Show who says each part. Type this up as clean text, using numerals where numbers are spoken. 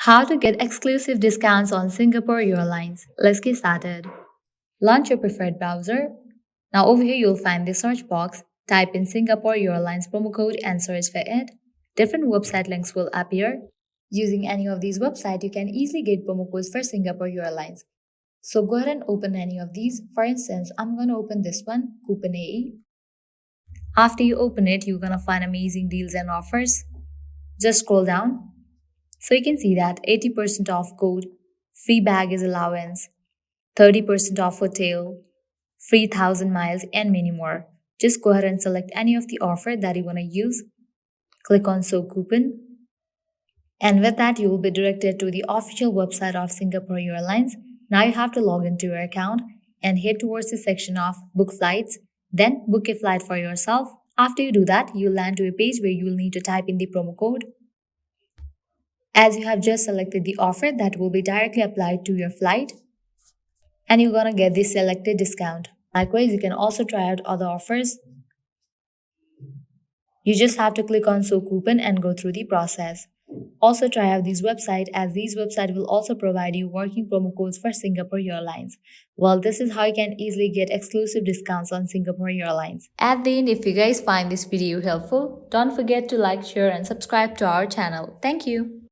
Speaker 1: How to get exclusive discounts on Singapore Airlines. Let's get started. Launch your preferred browser. Now over here you'll find the search box. Type in Singapore Airlines promo code and search for it. Different website links will appear. Using any of these websites, you can easily get promo codes for Singapore Airlines. So go ahead and open any of these. For instance, I'm going to open this one, Coupon AE. After you open it, you're going to find amazing deals and offers. Just scroll down. So you can see that 80% off code, free baggage allowance, 30% off hotel, free 1000 miles, and many more. Just go ahead and select any of the offer that you want to use. Click on Show Coupon. And with that, you will be directed to the official website of Singapore Airlines. Now you have to log into your account and head towards the section of Book Flights. Then book a flight for yourself. After you do that, you'll land to a page where you will need to type in the promo code. As you have just selected the offer that will be directly applied to your flight, and you're gonna get the selected discount. Likewise, you can also try out other offers. You just have to click on Show Coupon and go through the process. Also try out these websites, as these websites will also provide you working promo codes for Singapore Airlines. Well, this is how you can easily get exclusive discounts on Singapore Airlines. At the end, if you guys find this video helpful, don't forget to like, share and subscribe to our channel. Thank you.